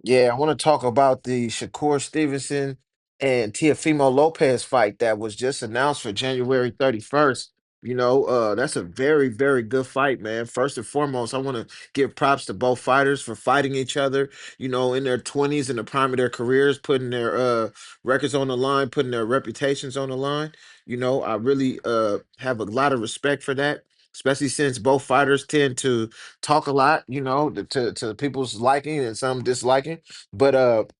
Yeah, I want to talk about the Shakur Stevenson and Teofimo Lopez fight that was just announced for January 31st. That's a very, very good fight, man. First and foremost, I want to give props to both fighters for fighting each other, in their 20s, in the prime of their careers, putting their records on the line, putting their reputations on the line. I really have a lot of respect for that, especially since both fighters tend to talk a lot, to people's liking and some disliking. But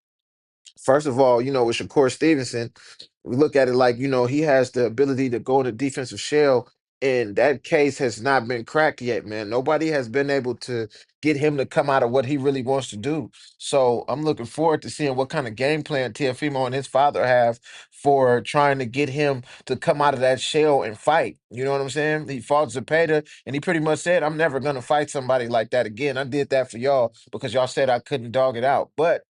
first of all, with Shakur Stevenson, we look at it like, he has the ability to go in a defensive shell, and that case has not been cracked yet, man. Nobody has been able to get him to come out of what he really wants to do. So I'm looking forward to seeing what kind of game plan Teofimo and his father have for trying to get him to come out of that shell and fight. You know what I'm saying? He fought Zepeda, and he pretty much said, I'm never going to fight somebody like that again. I did that for y'all because y'all said I couldn't dog it out. But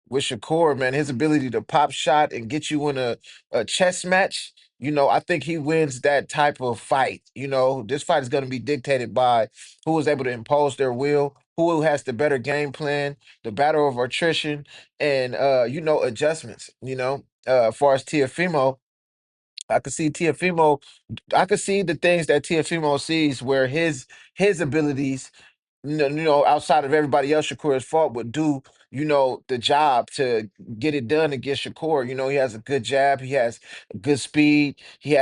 with Shakur, man, his ability to pop shot and get you in a chess match, I think he wins that type of fight. This fight is going to be dictated by who is able to impose their will, who has the better game plan, the battle of attrition, and adjustments. As far as Tiafimo, I could see Tiafimo. I could see the things that Tiafimo sees where his abilities, outside of everybody else Shakur's fault, would do, the job to get it done against Shakur. He has a good jab, he has good speed, he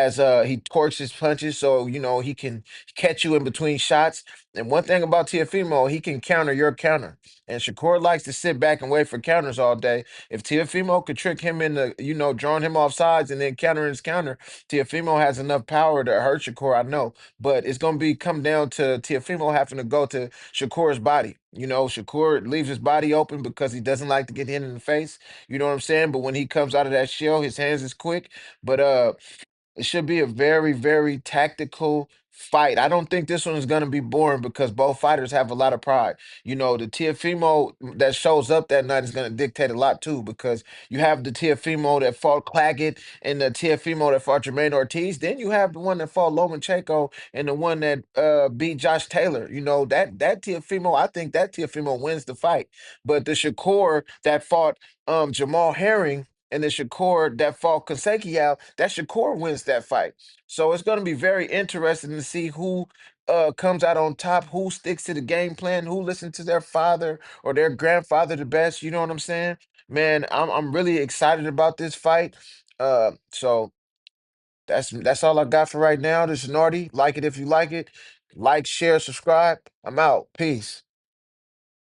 torques his punches, so he can catch you in between shots. And one thing about Tiafimo, he can counter your counter. And Shakur likes to sit back and wait for counters all day. If Tiafimo could trick him into, drawing him off sides and then countering his counter, Tiafimo has enough power to hurt Shakur, I know. But it's gonna be come down to Tiafimo having to go to Shakur's body. Shakur leaves his body open because he doesn't like to get hit in the face. You know what I'm saying? But when he comes out of that shell, his hands is quick. But it should be a very, very tactical fight. I don't think this one is going to be boring because both fighters have a lot of pride. The Tiafimo that shows up that night is going to dictate a lot too, because you have the Tiafimo that fought Claggett and the Tiafimo that fought Jermaine Ortiz. Then you have the one that fought Lomachenko and the one that beat Josh Taylor. That Tiafimo, I think that Tiafimo wins the fight. But the Shakur that fought Jamal Herring and then Shakur that fought Kasakiel, that Shakur wins that fight. So it's going to be very interesting to see who comes out on top, who sticks to the game plan, who listens to their father or their grandfather the best. You know what I'm saying? Man, I'm really excited about this fight. So that's all I got for right now. This is Nardi. Like it if you like it. Like, share, subscribe. I'm out. Peace.